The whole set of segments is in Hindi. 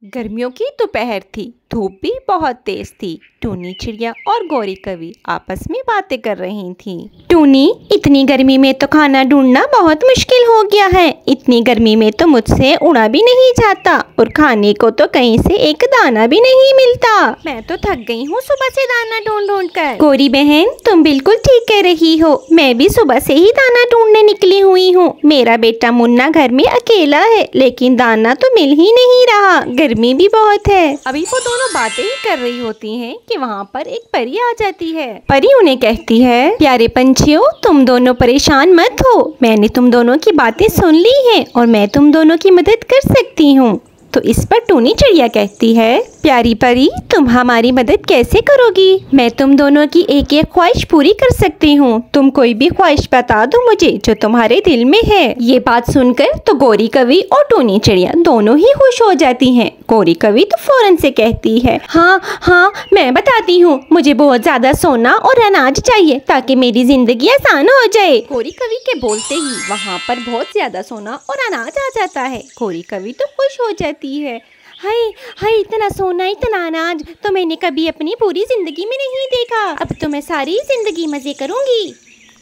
गर्मियों की दोपहर थी। धूप भी बहुत तेज थी। टूनी चिड़िया और गौरी कवि आपस में बातें कर रही थीं। टूनी, इतनी गर्मी में तो खाना ढूंढना बहुत मुश्किल हो गया है। इतनी गर्मी में तो मुझसे उड़ा भी नहीं जाता और खाने को तो कहीं से एक दाना भी नहीं मिलता। मैं तो थक गई हूँ सुबह से दाना ढूंढ ढूंढ कर। गौरी बहन, तुम बिल्कुल ठीक कह रही हो। मैं भी सुबह से ही दाना ढूंढने निकली हुई हूँ। मेरा बेटा मुन्ना घर में अकेला है, लेकिन दाना तो मिल ही नहीं रहा। गर्मी भी बहुत है। अभी वो दोनों बातें ही कर रही होती हैं कि वहाँ पर एक परी आ जाती है। परी उन्हें कहती है, प्यारे पंछियों, तुम दोनों परेशान मत हो। मैंने तुम दोनों की बातें सुन ली हैं और मैं तुम दोनों की मदद कर सकती हूँ। तो इस पर टूनी चिड़िया कहती है, प्यारी परी, तुम हमारी मदद कैसे करोगी? मैं तुम दोनों की एक एक ख्वाहिश पूरी कर सकती हूँ। तुम कोई भी ख्वाहिश बता दो मुझे जो तुम्हारे दिल में है। ये बात सुनकर तो गौरी कवि और टूनी चिड़िया दोनों ही खुश हो जाती हैं। गौरी कवि तो फौरन से कहती है, हाँ, मैं बताती हूँ। मुझे बहुत ज्यादा सोना और अनाज चाहिए ताकि मेरी जिंदगी आसान हो जाए। गौरी कवि के बोलते ही वहाँ पर बहुत ज्यादा सोना और अनाज आ जाता है। गौरी कवि तो खुश हो जाती है। हाय, इतना सोना, इतना अनाज तो मैंने कभी अपनी पूरी जिंदगी में नहीं देखा। अब तो मैं सारी जिंदगी मजे करूंगी।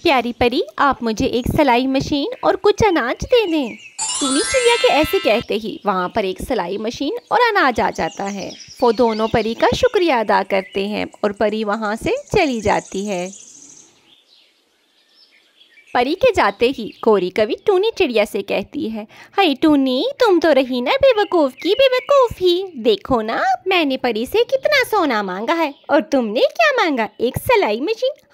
प्यारी परी, आप मुझे एक सिलाई मशीन और कुछ अनाज दे दें। टूनी चिड़िया के ऐसे कहते ही वहाँ पर एक सिलाई मशीन और अनाज आ जाता है। वो दोनों परी का शुक्रिया अदा करते हैं और परी वहाँ से चली जाती है। परी के जाते ही गौरी कवि टूनी चिड़िया से कहती है, हाय टूनी, तुम तो रही ना बेवकूफ़ की बेवकूफ़ ही। देखो ना, मैंने परी से कितना सोना मांगा है और तुमने क्या मांगा? एक सिलाई मशीन।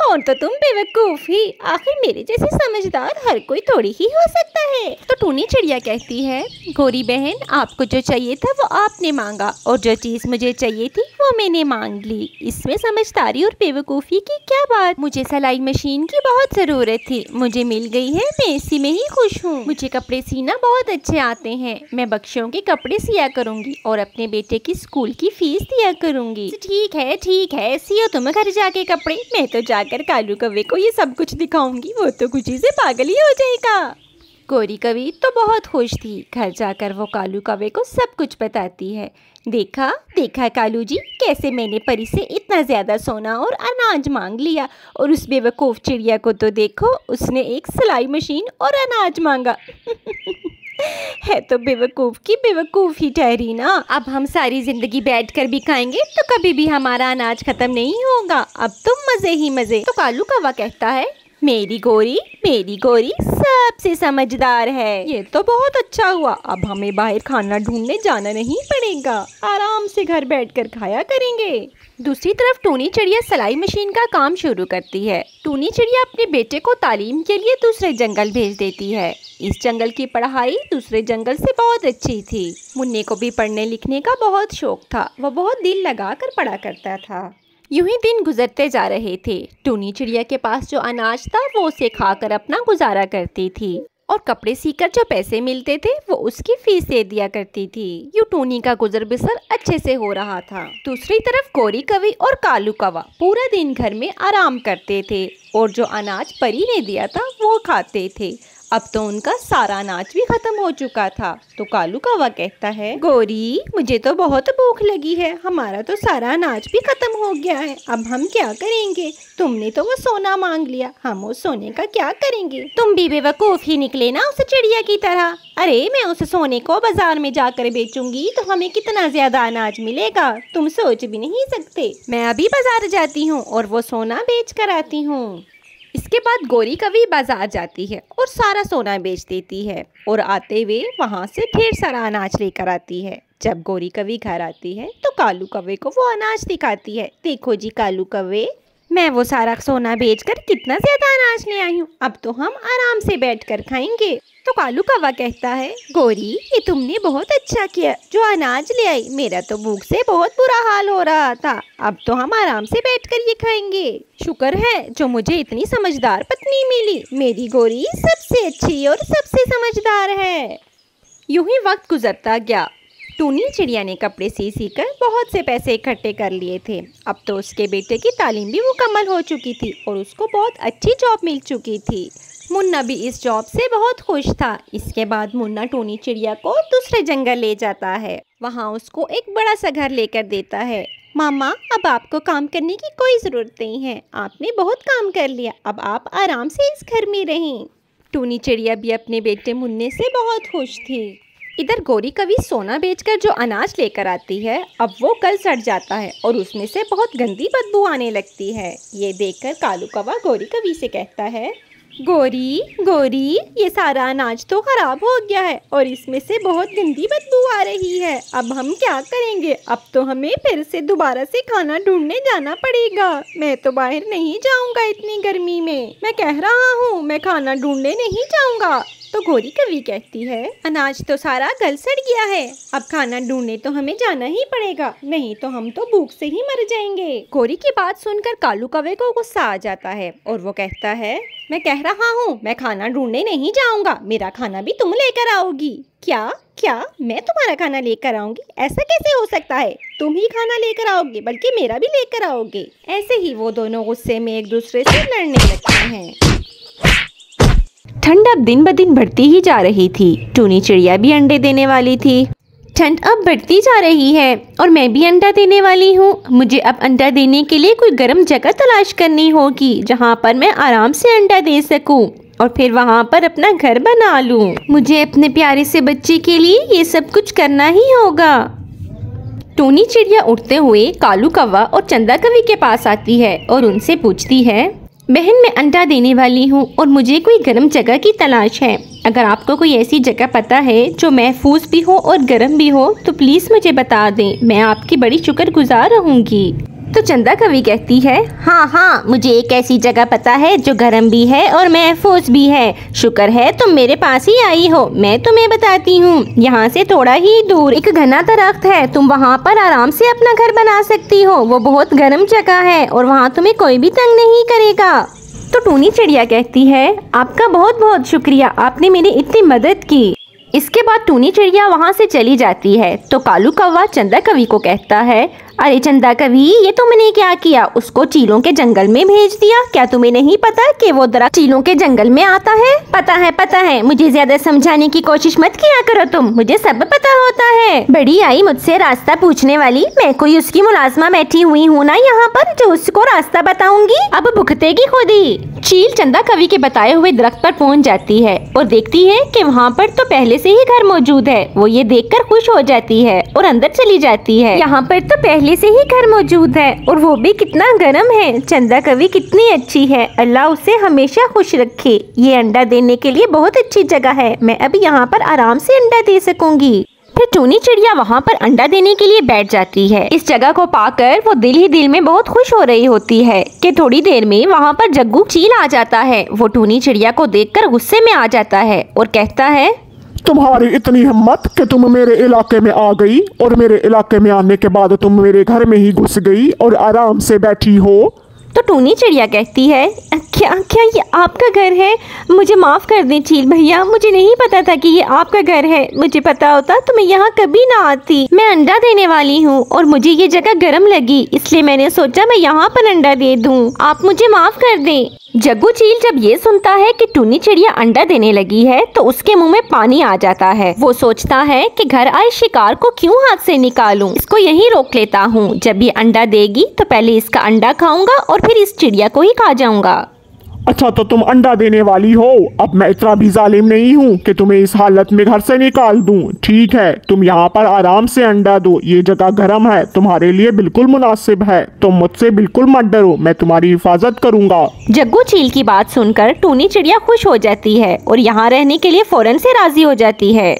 और तो तुम बेवकूफ़ ही। आखिर मेरे जैसे समझदार हर कोई थोड़ी ही हो सकता है। तो टूनी चिड़िया कहती है, गौरी बहन, आपको जो चाहिए था वो आपने मांगा और जो चीज़ मुझे चाहिए थी वो मैंने मांग ली। इसमें समझदारी और बेवकूफ़ी की क्या बात? मुझे सिलाई मशीन की बहुत ज़रूरत थी, मुझे मिल गई है, मैं इसी में ही खुश हूँ। मुझे कपड़े सीना बहुत अच्छे आते हैं। मैं बच्चों के कपड़े सिया करूँगी और अपने बेटे की स्कूल की फीस दिया करूँगी। ठीक है, सियो तुम घर जाके कपड़े। मैं तो जाकर कालू कौवे को ये सब कुछ दिखाऊंगी। वो तो खुशी से पागल ही हो जाएगा। गौरी कवि तो बहुत खुश थी। घर जाकर वो कालू कौवे को सब कुछ बताती है। देखा कालू जी, कैसे मैंने परी से इतना ज़्यादा सोना और अनाज मांग लिया और उस बेवकूफ़ चिड़िया को तो देखो, उसने एक सिलाई मशीन और अनाज मांगा। है तो बेवकूफ़ की बेवकूफ़ ही ठहरी ना। अब हम सारी ज़िंदगी बैठकर भी खाएंगे तो कभी भी हमारा अनाज ख़त्म नहीं होगा। अब तो मज़े ही मज़े। तो कालू कौवा कहता है, मेरी गोरी सबसे समझदार है। ये तो बहुत अच्छा हुआ। अब हमें बाहर खाना ढूंढने जाना नहीं पड़ेगा। आराम से घर बैठकर खाया करेंगे। दूसरी तरफ टूनी चिड़िया सिलाई मशीन का काम शुरू करती है। टूनी चिड़िया अपने बेटे को तालीम के लिए दूसरे जंगल भेज देती है। इस जंगल की पढ़ाई दूसरे जंगल से बहुत अच्छी थी। मुन्ने को भी पढ़ने लिखने का बहुत शौक था। वह बहुत दिल लगा कर पढ़ा करता था। यूं ही दिन गुजरते जा रहे थे। टूनी चिड़िया के पास जो अनाज था वो उसे खाकर अपना गुजारा करती थी और कपड़े सीकर जो पैसे मिलते थे वो उसकी फीस दे दिया करती थी। यूं टूनी का गुजर बसर अच्छे से हो रहा था। दूसरी तरफ गौरी कवि और कालू कौवा पूरा दिन घर में आराम करते थे और जो अनाज परी ने दिया था वो खाते थे। अब तो उनका सारा अनाज भी खत्म हो चुका था। तो कालू कौवा कहता है, गौरी, मुझे तो बहुत भूख लगी है। हमारा तो सारा अनाज भी खत्म हो गया है। अब हम क्या करेंगे? तुमने तो वो सोना मांग लिया, हम उस सोने का क्या करेंगे? तुम भी बेवकूफ़ ही निकले ना उस चिड़िया की तरह। अरे, मैं उस सोने को बाजार में जाकर बेचूंगी तो हमें कितना ज्यादा अनाज मिलेगा, तुम सोच भी नहीं सकते। मैं अभी बाजार जाती हूँ और वो सोना बेच कर आती हूँ। इसके बाद गौरी कवि बाजार जाती है और सारा सोना बेच देती है और आते हुए वहाँ से ढेर सारा अनाज लेकर आती है। जब गौरी कवि घर आती है तो कालू कौवे को वो अनाज दिखाती है। देखो जी कालू कौवे, मैं वो सारा सोना बेचकर कितना ज़्यादा अनाज ले आई हूँ। अब तो हम आराम से बैठकर खाएंगे। तो कालू कौवा कहता है, गौरी, ये तुमने बहुत अच्छा किया जो अनाज ले आई। मेरा तो भूख से बहुत बुरा हाल हो रहा था। अब तो हम आराम से बैठकर ये खाएंगे। शुक्र है जो मुझे इतनी समझदार पत्नी मिली। मेरी गौरी सबसे अच्छी और सबसे समझदार है। यूं ही वक्त गुजरता गया। टूनी चिड़िया ने कपड़े सी कर बहुत से पैसे इकट्ठे कर लिए थे। अब तो उसके बेटे की तालीम भी मुकम्मल हो चुकी थी और उसको बहुत अच्छी जॉब मिल चुकी थी। मुन्ना भी इस जॉब से बहुत खुश था। इसके बाद मुन्ना टूनी चिड़िया को दूसरे जंगल ले जाता है। वहाँ उसको एक बड़ा सा घर लेकर देता है। मामा, अब आपको काम करने की कोई ज़रूरत नहीं है, आपने बहुत काम कर लिया, अब आप आराम से इस घर में रहें। टूनी चिड़िया भी अपने बेटे मुन्ने से बहुत खुश थी। इधर गौरी कवि सोना बेचकर जो अनाज लेकर आती है, अब वो कल सड़ जाता है और उसमें से बहुत गंदी बदबू आने लगती है। ये देखकर कालू कौवा गौरी कवि से कहता है, गौरी गौरी, ये सारा अनाज तो खराब हो गया है और इसमें से बहुत गंदी बदबू आ रही है। अब हम क्या करेंगे? अब तो हमें फिर से दोबारा से खाना ढूंढने जाना पड़ेगा। मैं तो बाहर नहीं जाऊंगा इतनी गर्मी में, मैं कह रहा हूँ, मैं खाना ढूंढने नहीं जाऊंगा। तो गौरी कवि कहती है, अनाज तो सारा गल सड़ गया है, अब खाना ढूंढने तो हमें जाना ही पड़ेगा, नहीं तो हम तो भूख से ही मर जाएंगे। गौरी की बात सुनकर कालू कौवे को गुस्सा आ जाता है और वो कहता है, मैं कह रहा हूँ, मैं खाना ढूंढने नहीं जाऊंगा, मेरा खाना भी तुम लेकर आओगी। क्या क्या मैं तुम्हारा खाना लेकर आऊंगी? ऐसा कैसे हो सकता है? तुम ही खाना लेकर आओगे, बल्कि मेरा भी लेकर आओगे। ऐसे ही वो दोनों गुस्से में एक दूसरे से लड़ने लगते हैं। ठंड अब दिन ब दिन बढ़ती ही जा रही थी। टूनी चिड़िया भी अंडे देने वाली थी। ठंड अब बढ़ती जा रही है और मैं भी अंडा देने वाली हूँ। मुझे अब अंडा देने के लिए कोई गर्म जगह तलाश करनी होगी, जहाँ पर मैं आराम से अंडा दे सकूँ और फिर वहाँ पर अपना घर बना लूँ। मुझे अपने प्यारे से बच्चे के लिए ये सब कुछ करना ही होगा। टूनी चिड़िया उठते हुए कालू कौवा और चंदा कवि के पास आती है और उनसे पूछती है, बहन, मैं अंडा देने वाली हूँ और मुझे कोई गर्म जगह की तलाश है। अगर आपको कोई ऐसी जगह पता है जो महफूज भी हो और गर्म भी हो तो प्लीज़ मुझे बता दें, मैं आपकी बड़ी शुक्रगुजार रहूँगी। तो चंदा कवि कहती है, हाँ हाँ, मुझे एक ऐसी जगह पता है जो गर्म भी है और महफूज भी है। शुक्र है तुम मेरे पास ही आई हो। मैं तुम्हें बताती हूँ, यहाँ से थोड़ा ही दूर एक घना दरख्त है, तुम वहाँ पर आराम से अपना घर बना सकती हो। वो बहुत गर्म जगह है और वहाँ तुम्हें कोई भी तंग नहीं करेगा। तो टूनी चिड़िया कहती है, आपका बहुत बहुत शुक्रिया, आपने मेरी इतनी मदद की। इसके बाद टूनी चिड़िया वहाँ से चली जाती है। तो कालू कौवा चंदा कवि को कहता है, अरे चंदा कवि, ये तुमने क्या किया? उसको चीलों के जंगल में भेज दिया। क्या तुम्हें नहीं पता कि वो दरख्त चीलों के जंगल में आता है? पता है, मुझे ज्यादा समझाने की कोशिश मत किया करो तुम, मुझे सब पता होता है। बड़ी आई मुझसे रास्ता पूछने वाली, मैं कोई उसकी मुलाजमा बैठी हुई हूँ ना यहाँ पर जो उसको रास्ता बताऊंगी। अब भुगतेगी खुद ही। चील चंदा कवि के बताए हुए दरख्त पर पहुँच जाती है और देखती है कि वहाँ पर तो पहले से ही घर मौजूद है। वो ये देखकर खुश हो जाती है और अंदर चली जाती है। यहाँ पर तो पहले से ही घर मौजूद है और वो भी कितना गर्म है। चंदा कवि कितनी अच्छी है, अल्लाह उसे हमेशा खुश रखे। ये अंडा देने के लिए बहुत अच्छी जगह है, मैं अभी यहाँ पर आराम से अंडा दे सकूंगी। फिर टूनी चिड़िया वहाँ पर अंडा देने के लिए बैठ जाती है। इस जगह को पाकर वो दिल ही दिल में बहुत खुश हो रही होती है कि थोड़ी देर में वहाँ पर जग्गू चील आ जाता है। वो टूनी चिड़िया को देखकर गुस्से में आ जाता है और कहता है, तुम्हारी इतनी हिम्मत कि तुम मेरे इलाके में आ गई और मेरे इलाके में आने के बाद तुम मेरे घर में ही घुस गई और आराम से बैठी हो। तो टूनी चिड़िया कहती है, क्या क्या ये आपका घर है? मुझे माफ़ कर दें चील भैया, मुझे नहीं पता था कि ये आपका घर है। मुझे पता होता तो मैं यहाँ कभी ना आती। मैं अंडा देने वाली हूँ और मुझे ये जगह गर्म लगी, इसलिए मैंने सोचा मैं यहाँ पर अंडा दे दूँ। आप मुझे माफ़ कर दें। जग्गू चील जब ये सुनता है कि टूनी चिड़िया अंडा देने लगी है तो उसके मुंह में पानी आ जाता है। वो सोचता है कि घर आए शिकार को क्यों हाथ से निकालूं, इसको यहीं रोक लेता हूँ। जब ये अंडा देगी तो पहले इसका अंडा खाऊंगा और फिर इस चिड़िया को ही खा जाऊंगा। अच्छा, तो तुम अंडा देने वाली हो। अब मैं इतना भी जालिम नहीं हूँ कि तुम्हें इस हालत में घर से निकाल दूँ। ठीक है, तुम यहाँ पर आराम से अंडा दो, ये जगह गर्म है, तुम्हारे लिए बिल्कुल मुनासिब है। तुम मुझसे बिल्कुल मत डरो, मैं तुम्हारी हिफाजत करूँगा। जग्गू चील की बात सुनकर टूनी चिड़िया खुश हो जाती है और यहाँ रहने के लिए फौरन से राजी हो जाती है।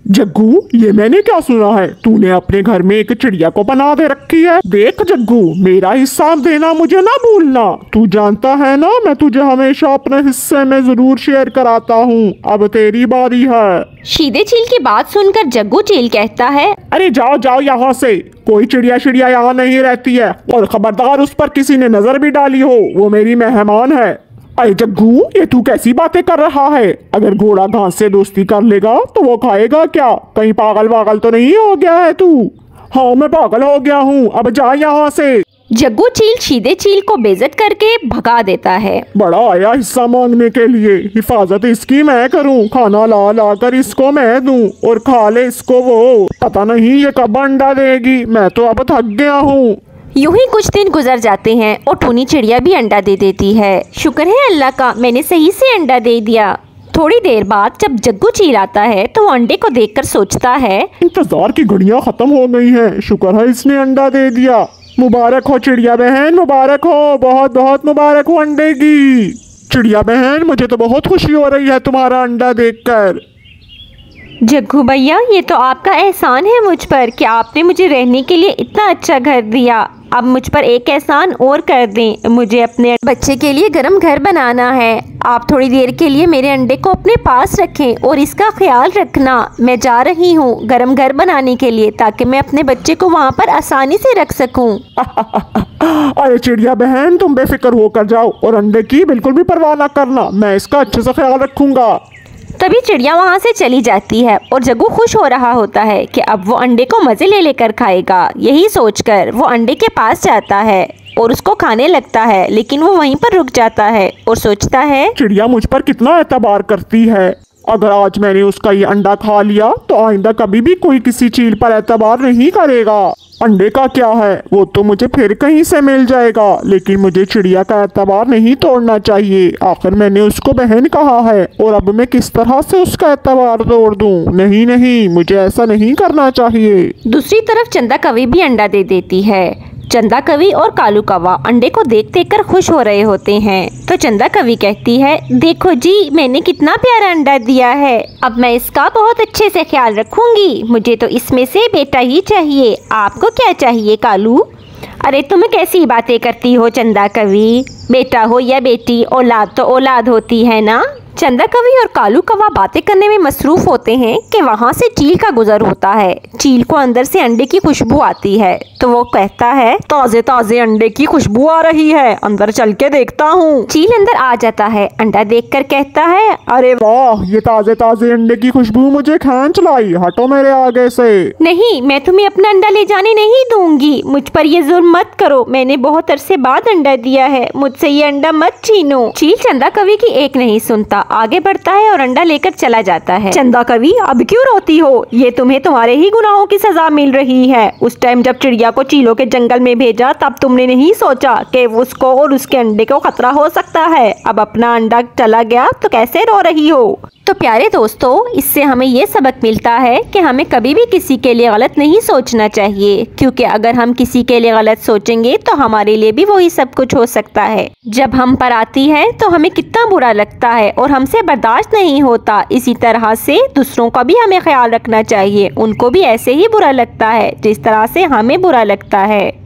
जग्गू, ये मैंने क्या सुना है? तूने अपने घर में एक चिड़िया को बना दे रखी है। देख जग्गू, मेरा हिस्सा देना मुझे ना भूलना। तू जानता है ना, मैं तुझे हमेशा अपने हिस्से में जरूर शेयर कराता हूँ। अब तेरी बारी है। सीधे चील की बात सुनकर जग्गू चील कहता है, अरे जाओ जाओ यहाँ से, कोई चिड़िया यहाँ नहीं रहती है और खबरदार उस पर किसी ने नजर भी डाली हो, वो मेरी मेहमान है। अरे जग्गू, ये तू कैसी बातें कर रहा है? अगर घोड़ा घास से दोस्ती कर लेगा तो वो खाएगा क्या? कहीं पागल वागल तो नहीं हो गया है तू? हाँ, मैं पागल हो गया हूँ, अब जा यहाँ से। जग्गू चील सीधे चील को बेइज्जत करके भगा देता है। बड़ा आया हिस्सा मांगने के लिए, हिफाजत इसकी मैं करूं, खाना ला ला कर इसको मैं दूं और खा ले इसको वो। पता नहीं ये कब अंडा देगी, मैं तो अब थक गया हूँ। यूं ही कुछ दिन गुजर जाते हैं और टूनी चिड़िया भी अंडा दे देती है। शुक्र है अल्लाह का, मैंने सही से अंडा दे दिया। थोड़ी देर बाद जब जग्गू चील आता है तो वो अंडे को देखकर सोचता है, इंतजार की घड़ियां खत्म हो गई हैं, शुक्र है इसने अंडा दे दिया। मुबारक हो चिड़िया बहन, मुबारक हो, बहुत बहुत मुबारक हो अंडे की। चिड़िया बहन मुझे तो बहुत खुशी हो रही है तुम्हारा अंडा देखकर। जग्गू भैया, ये तो आपका एहसान है मुझ पर कि आपने मुझे रहने के लिए इतना अच्छा घर दिया। अब मुझ पर एक एहसान और कर दें, मुझे अपने बच्चे के लिए गर्म घर बनाना है। आप थोड़ी देर के लिए मेरे अंडे को अपने पास रखें और इसका ख्याल रखना। मैं जा रही हूँ गर्म घर बनाने के लिए ताकि मैं अपने बच्चे को वहाँ पर आसानी से रख सकूँ। अरे चिड़िया बहन तुम बेफिक्र होकर जाओ और अंडे की बिल्कुल भी परवाह ना करना, मैं इसका अच्छे से ख्याल रखूंगा। तभी चिड़िया वहाँ से चली जाती है और जग्गू खुश हो रहा होता है कि अब वो अंडे को मज़े ले लेकर खाएगा। यही सोचकर वो अंडे के पास जाता है और उसको खाने लगता है, लेकिन वो वहीं पर रुक जाता है और सोचता है, चिड़िया मुझ पर कितना एतबार करती है। अगर आज मैंने उसका ये अंडा खा लिया तो आइंदा कभी भी कोई किसी चील पर एतबार नहीं करेगा। अंडे का क्या है, वो तो मुझे फिर कहीं से मिल जाएगा, लेकिन मुझे चिड़िया का एतबार नहीं तोड़ना चाहिए। आखिर मैंने उसको बहन कहा है और अब मैं किस तरह से उसका एतबार तोड़ दूं? नहीं नहीं, मुझे ऐसा नहीं करना चाहिए। दूसरी तरफ चंदा कवि भी अंडा दे देती है। चंदा कवि और कालू कौवा अंडे को देख कर खुश हो रहे होते हैं। तो चंदा कवि कहती है, देखो जी मैंने कितना प्यारा अंडा दिया है, अब मैं इसका बहुत अच्छे से ख्याल रखूंगी। मुझे तो इसमें से बेटा ही चाहिए। आपको क्या चाहिए कालू? अरे तुम कैसी बातें करती हो चंदा कवि, बेटा हो या बेटी औलाद तो औलाद होती है ना। चंदा कवि और कालू कौवा बातें करने में मसरूफ होते हैं कि वहाँ से चील का गुजर होता है। चील को अंदर से अंडे की खुशबू आती है तो वो कहता है, ताजे ताजे अंडे की खुशबू आ रही है, अंदर चल के देखता हूँ। चील अंदर आ जाता है, अंडा देखकर कहता है, अरे वाह, ये ताजे ताजे अंडे की खुशबू मुझे खींच लाई, हटो मेरे आगे से। नहीं, मैं तुम्हें अपना अंडा ले जाने नहीं दूंगी, मुझ पर ये जुल्म मत करो, मैंने बहुत अरसे बाद अंडा दिया है, मुझसे ये अंडा मत छीनो। चील चंदा कवि की एक नहीं सुनता, आगे बढ़ता है और अंडा लेकर चला जाता है। चंदा कवि अब क्यों रोती हो, ये तुम्हें तुम्हारे ही गुनाहों की सजा मिल रही है। उस टाइम जब चिड़िया को चीलों के जंगल में भेजा तब तुमने नहीं सोचा कि उसको और उसके अंडे को खतरा हो सकता है। अब अपना अंडा चला गया तो कैसे रो रही हो। तो प्यारे दोस्तों, इससे हमें ये सबक मिलता है कि हमें कभी भी किसी के लिए गलत नहीं सोचना चाहिए, क्योंकि अगर हम किसी के लिए गलत सोचेंगे तो हमारे लिए भी वही सब कुछ हो सकता है। जब हम पर आती है तो हमें कितना बुरा लगता है और हमसे बर्दाश्त नहीं होता। इसी तरह से दूसरों का भी हमें ख्याल रखना चाहिए, उनको भी ऐसे ही बुरा लगता है जिस तरह से हमें बुरा लगता है।